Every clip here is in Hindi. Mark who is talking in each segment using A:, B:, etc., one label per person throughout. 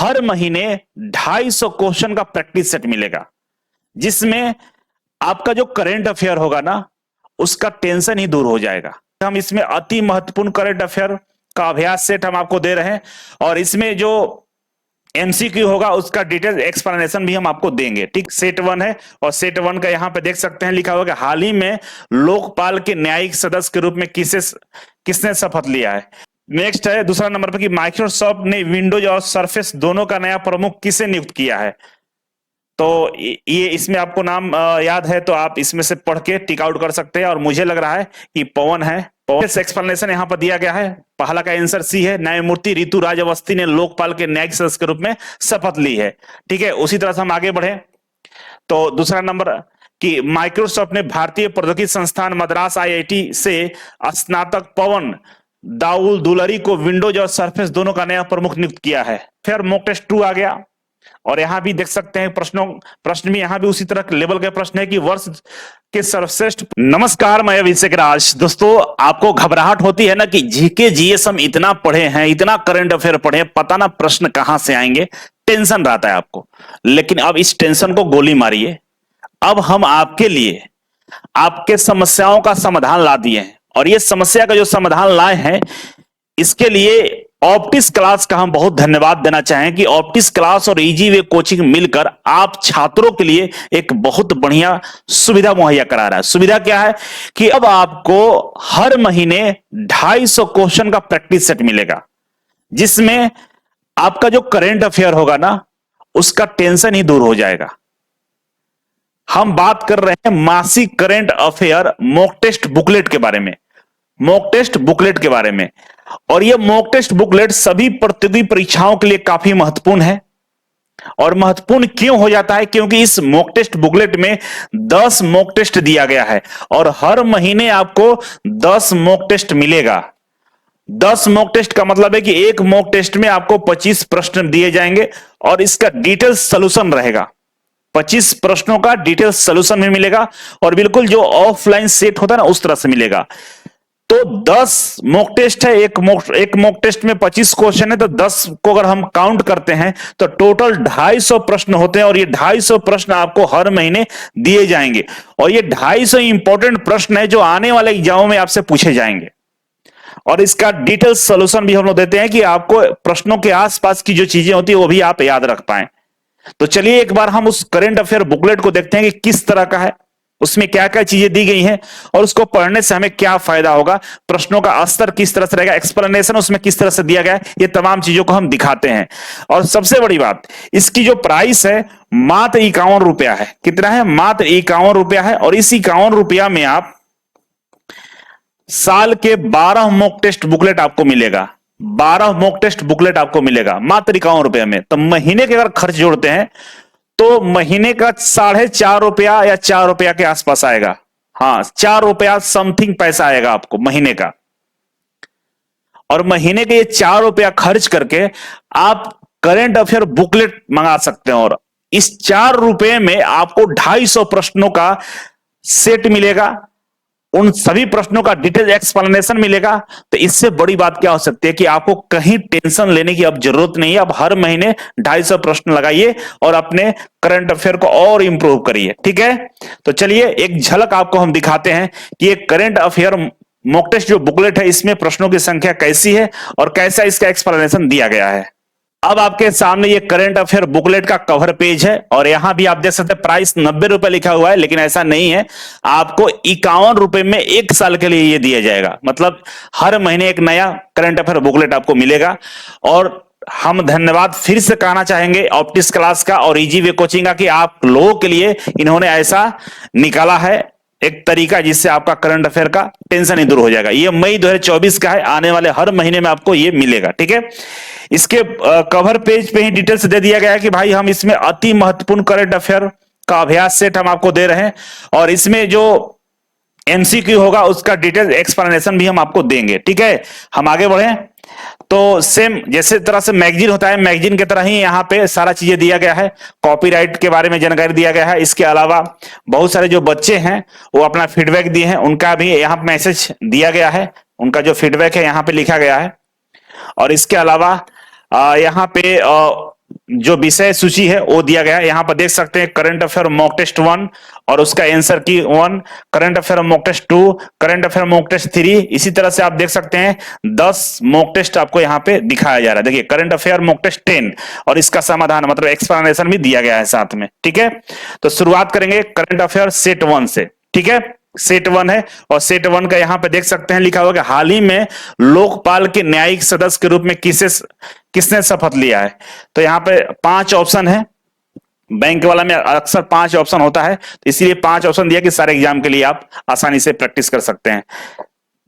A: हर महीने 250 क्वेश्चन का प्रैक्टिस सेट मिलेगा, जिसमें आपका जो करंट अफेयर होगा ना, उसका टेंशन ही दूर हो जाएगा। हम इसमें अति महत्वपूर्ण करंट अफेयर का अभ्यास सेट हम आपको दे रहे हैं, और इसमें जो एमसीक्यू होगा उसका डिटेल एक्सप्लेनेशन भी हम आपको देंगे। ठीक, सेट 1 है, और सेट 1 का यहां पे देख सकते हैं लिखा हुआ है हाल ही में लोकपाल के न्यायिक सदस्य के रूप में किसने शपथ लिया है। नेक्स्ट है दूसरा नंबर पर कि माइक्रोसॉफ्ट ने विंडोज और सरफेस दोनों का नया प्रमुख किसे नियुक्त किया है। तो ये इसमें आपको नाम याद है तो आप इसमें से पढ़ के टिक आउट कर सकते हैं, और मुझे लग रहा है कि पवन है। एक्सप्लेनेशन यहां पर दिया गया है। पहला का आंसर सी है, न्यायमूर्ति ऋतु राज अवस्थी ने लोकपाल के न्यायिक सदस्य के रूप में शपथ ली है। ठीक है, उसी तरह से हम आगे बढ़े तो दूसरा नंबर कि माइक्रोसॉफ्ट ने भारतीय प्रौद्योगिकी संस्थान मद्रास आईआईटी से स्नातक पवन दाऊल दुलरी को विंडोज और सरफेस दोनों का नया प्रमुख नियुक्त किया है। फिर मॉक टेस्ट 2 आ गया, और यहां भी देख सकते हैं प्रश्न भी यहां भी उसी तरह लेवल के प्रश्न है कि वर्ष के सर्वश्रेष्ठ। नमस्कार, मैं अभिषेक राज। दोस्तों, आपको घबराहट होती है ना कि जीके जीएस हम इतना पढ़े हैं, इतना करंट अफेयर पढ़े हैं, पता ना प्रश्न कहां से आएंगे, टेंशन रहता है आपको। लेकिन अब इस टेंशन को गोली मारिए। अब हम आपके लिए आपके समस्याओं का समाधान ला दिए हैं, और ये समस्या का जो समाधान लाए हैं, इसके लिए ऑप्टिक्स क्लास का हम बहुत धन्यवाद देना चाहें कि ऑप्टिक्स क्लास और इजी वे कोचिंग मिलकर आप छात्रों के लिए एक बहुत बढ़िया सुविधा मुहैया करा रहा है। सुविधा क्या है कि अब आपको हर महीने 250 क्वेश्चन का प्रैक्टिस सेट मिलेगा, जिसमें आपका जो करंट अफेयर होगा ना, उसका टेंशन ही दूर हो जाएगा। हम बात कर रहे हैं मासिक current affair mock test booklet के बारे में, मॉक टेस्ट बुकलेट के बारे में। और यह मॉक टेस्ट बुकलेट सभी प्रतियोगी परीक्षाओं के लिए काफी महत्वपूर्ण है। और महत्वपूर्ण क्यों हो जाता है? क्योंकि इस मॉक टेस्ट बुकलेट में 10 मॉक टेस्ट दिया गया है, और हर महीने आपको 10 मॉक टेस्ट मिलेगा। 10 मॉक टेस्ट का मतलब है कि एक मॉक टेस्ट में आपको 25 प्रश्न दिए जाएंगे, और इसका डिटेल सोल्यूशन रहेगा। 25 प्रश्नों का डिटेल सोल्यूशन भी मिलेगा, और बिल्कुल जो ऑफलाइन सेट होता है ना, उस तरह से मिलेगा। तो 10 मॉक टेस्ट है, एक मॉक टेस्ट में 25 क्वेश्चन है, तो 10 को अगर हम काउंट करते हैं तो टोटल 250 प्रश्न होते हैं, और ये 250 प्रश्न आपको हर महीने दिए जाएंगे। और ये 250 इंपॉर्टेंट प्रश्न है जो आने वाले एग्जामों में आपसे पूछे जाएंगे, और इसका डिटेल सोल्यूशन भी हम लोग देते हैं कि आपको प्रश्नों के आसपास की जो चीजें होती है वो भी आप याद रख पाए। तो चलिए एक बार हम उस करंट अफेयर बुकलेट को देखते हैं कि किस तरह का है, उसमें क्या क्या चीजें दी गई हैं, और उसको पढ़ने से हमें क्या फायदा होगा, प्रश्नों का स्तर किस तरह से रहेगा, एक्सप्लेनेशन उसमें किस तरह से दिया गया है, ये तमाम चीजों को हम दिखाते हैं। और सबसे बड़ी बात, इसकी जो प्राइस है मात्र 51 रुपया है। कितना है? मात्र 51 रुपया है। और इस 51 रुपया में आप साल के 12 मॉक टेस्ट बुकलेट आपको मिलेगा। 12 मॉक टेस्ट बुकलेट आपको मिलेगा मात्र 51 रुपये में। तो महीने के अगर खर्च जोड़ते हैं तो महीने का 4.5 रुपया या 4 रुपया के आसपास आएगा। हाँ, 4 रुपया समथिंग पैसा आएगा आपको महीने का। और महीने के ये 4 रुपया खर्च करके आप करंट अफेयर बुकलेट मंगा सकते हैं, और इस 4 रुपये में आपको 250 प्रश्नों का सेट मिलेगा, उन सभी प्रश्नों का डिटेल एक्सप्लेनेशन मिलेगा। तो इससे बड़ी बात क्या हो सकती है कि आपको कहीं टेंशन लेने की अब जरूरत नहीं है। अब हर महीने 250 प्रश्न लगाइए और अपने करंट अफेयर को और इंप्रूव करिए। ठीक है, तो चलिए एक झलक आपको हम दिखाते हैं कि ये करंट अफेयर मॉक टेस्ट जो बुकलेट है, इसमें प्रश्नों की संख्या कैसी है और कैसा इसका एक्सप्लेनेशन दिया गया है। अब आपके सामने ये करंट अफेयर बुकलेट का कवर पेज है, और यहां भी आप देख सकते हैं प्राइस 90 रुपए लिखा हुआ है, लेकिन ऐसा नहीं है। आपको 51 रुपए में 1 साल के लिए ये दिया जाएगा। मतलब हर महीने एक नया करंट अफेयर बुकलेट आपको मिलेगा। और हम धन्यवाद फिर से कहना चाहेंगे ऑप्टिक्स क्लास का और इजी वे कोचिंग का कि आप लोगों के लिए इन्होंने ऐसा निकाला है एक तरीका जिससे आपका करंट अफेयर का टेंशन ही दूर हो जाएगा। ये मई 2024 का है, आने वाले हर महीने में आपको ये मिलेगा। ठीक है, इसके कवर पेज पे ही डिटेल्स दे दिया गया है कि भाई हम इसमें अति महत्वपूर्ण करंट अफेयर का अभ्यास सेट हम आपको दे रहे हैं, और इसमें जो एमसीक्यू होगा उसका डिटेल एक्सप्लेनेशन भी हम आपको देंगे। ठीक है, हम आगे बढ़े तो सेम जैसे तरह से मैगजीन होता है, मैगजीन की तरह ही यहाँ पे सारा चीजें दिया गया है। कॉपीराइट के बारे में जानकारी दिया गया है। इसके अलावा बहुत सारे जो बच्चे हैं वो अपना फीडबैक दिए हैं, उनका भी यहाँ पे मैसेज दिया गया है, उनका जो फीडबैक है यहाँ पे लिखा गया है। और इसके अलावा यहाँ पे जो विषय सूची है वो दिया गया है। यहां पर देख सकते हैं करंट अफेयर मॉक टेस्ट 1 और उसका answer key 1, current affair mock test 2, current affair mock test 3। इसी तरह से आप देख सकते हैं 10 मॉक टेस्ट आपको यहां पे दिखाया जा रहा है। देखिए करंट अफेयर मॉक टेस्ट 10 और इसका समाधान मतलब एक्सप्लेनेशन भी दिया गया है साथ में। ठीक है, तो शुरुआत करेंगे करंट अफेयर सेट 1 से। ठीक है, सेट 1 है और सेट 1 का यहां पे देख सकते हैं लिखा हुआ कि हाल ही में लोकपाल के न्यायिक सदस्य के रूप में किसने शपथ लिया है। तो यहां पे 5 ऑप्शन है। बैंक वाला में अक्सर 5 ऑप्शन होता है, तो इसीलिए 5 ऑप्शन दिया कि सारे एग्जाम के लिए आप आसानी से प्रैक्टिस कर सकते हैं।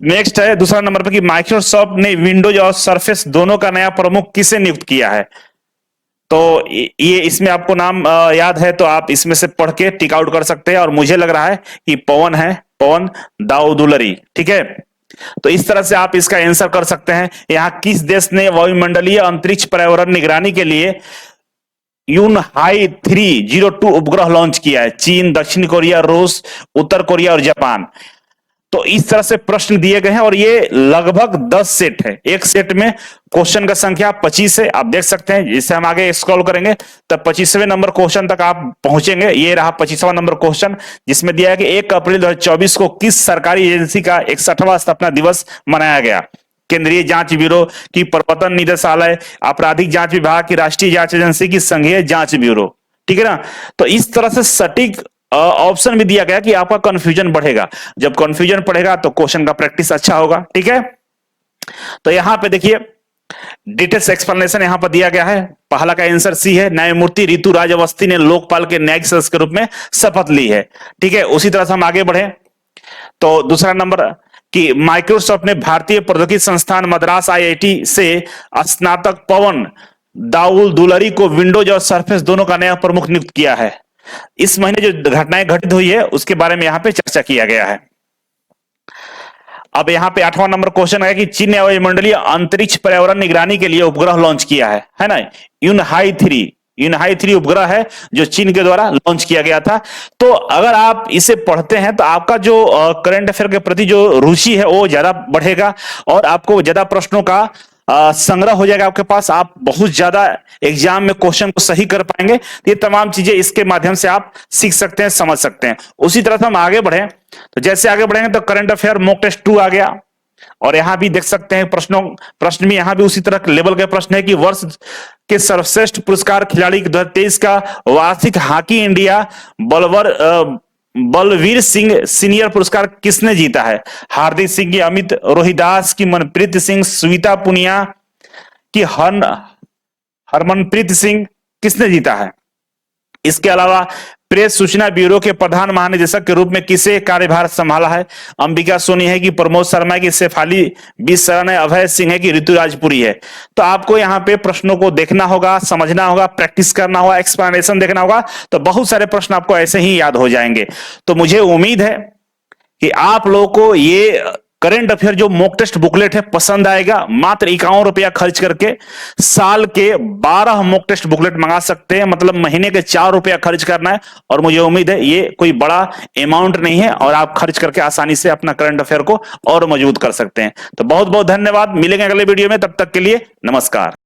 A: नेक्स्ट है दूसरा नंबर पर कि माइक्रोसॉफ्ट ने विंडोज और सरफेस दोनों का नया प्रमुख किसे नियुक्त किया है। तो ये इसमें आपको नाम याद है तो आप इसमें से पढ़ के टिक आउट कर सकते हैं, और मुझे लग रहा है कि पवन है, पवन दाऊदुलरी। ठीक है, तो इस तरह से आप इसका आंसर कर सकते हैं। यहां किस देश ने वायुमंडलीय अंतरिक्ष पर्यावरण निगरानी के लिए यूनहाई 302 उपग्रह लॉन्च किया है। चीन, दक्षिण कोरिया, रूस, उत्तर कोरिया और जापान। तो इस तरह से प्रश्न दिए गए हैं और ये लगभग 10 सेट है। एक सेट में क्वेश्चन का संख्या 25 है, आप देख सकते हैं। जिससे हम आगे स्क्रॉल करेंगे तब 25वें नंबर क्वेश्चन तक आप पहुंचेंगे। ये रहा 25वां नंबर क्वेश्चन, जिसमें दिया है कि 1 अप्रैल 2024 को किस सरकारी एजेंसी का 61वां स्थापना दिवस मनाया गया। केंद्रीय जांच ब्यूरो की प्रवर्तन निदेशालय, आपराधिक जांच विभाग की, राष्ट्रीय जांच एजेंसी की, संघीय जांच ब्यूरो। ठीक है ना, तो इस तरह से सटीक ऑप्शन भी दिया गया कि आपका कंफ्यूजन बढ़ेगा। जब कंफ्यूजन पड़ेगा तो क्वेश्चन का प्रैक्टिस अच्छा होगा। ठीक है, तो यहां पे देखिए डिटेल्स एक्सप्लेनेशन यहां पर दिया गया है। पहला का आंसर सी है, न्यायमूर्ति रितु राज अवस्थी ने लोकपाल के न्यायिक सदस्य के रूप में शपथ ली है। ठीक है, उसी तरह से हम आगे बढ़े तो दूसरा नंबर कि माइक्रोसॉफ्ट ने भारतीय प्रौद्योगिकी संस्थान मद्रास आईआईटी से स्नातक पवन दाऊदुलरी को विंडोज और सरफेस दोनों का नया प्रमुख नियुक्त किया है। इस महीने जो घटनाएं घटित हुई है उसके बारे में यहां पे चर्चा किया गया है। अब यहां पे 8वां नंबर क्वेश्चन है कि चीन ने वायुमंडलीय अंतरिक्ष पर्यावरण निगरानी के लिए उपग्रह लॉन्च किया है ना। यूनहाई 3 उपग्रह है जो चीन के द्वारा लॉन्च किया गया था। तो अगर आप इसे पढ़ते हैं तो आपका जो करंट अफेयर के प्रति जो रुचि है वो ज्यादा बढ़ेगा और आपको ज्यादा प्रश्नों का संग्रह हो जाएगा आपके पास। आप बहुत ज्यादा एग्जाम में क्वेश्चन को सही कर पाएंगे। ये तमाम चीजें इसके माध्यम से आप सीख सकते हैं, समझ सकते हैं। उसी तरह से हम आगे बढ़े तो जैसे आगे बढ़ेंगे तो करंट अफेयर मॉक टेस्ट 2 आ गया और यहां भी देख सकते हैं प्रश्न में यहां भी उसी तरह लेवल के प्रश्न है कि वर्ष के सर्वश्रेष्ठ पुरस्कार खिलाड़ी 2023 का वार्षिक hockey India Balbir Singh senior पुरस्कार किसने जीता है। हार्दिक सिंह की, अमित रोहिदास की, मनप्रीत सिंह, श्वेता पुनिया की, हरमनप्रीत सिंह, किसने जीता है। इसके अलावा प्रेस सूचना ब्यूरो के प्रधान महानिदेशक के रूप में किसे कार्यभार संभाला है। अंबिका सोनी है कि प्रमोद शर्मा है कि शेफाली बी शरण है, अभय सिंह है कि ऋतुराजपुरी है। तो आपको यहाँ पे प्रश्नों को देखना होगा, समझना होगा, प्रैक्टिस करना होगा, एक्सप्लेनेशन देखना होगा, तो बहुत सारे प्रश्न आपको ऐसे ही याद हो जाएंगे। तो मुझे उम्मीद है कि आप लोगों को ये करंट अफेयर जो मॉक टेस्ट बुकलेट है पसंद आएगा। मात्र 51 रुपया खर्च करके साल के 12 मॉक टेस्ट बुकलेट मंगा सकते हैं, मतलब महीने के 4 रुपया खर्च करना है। और मुझे उम्मीद है ये कोई बड़ा अमाउंट नहीं है और आप खर्च करके आसानी से अपना करंट अफेयर को और मजबूत कर सकते हैं। तो बहुत बहुत धन्यवाद, मिलेंगे अगले वीडियो में, तब तक के लिए नमस्कार।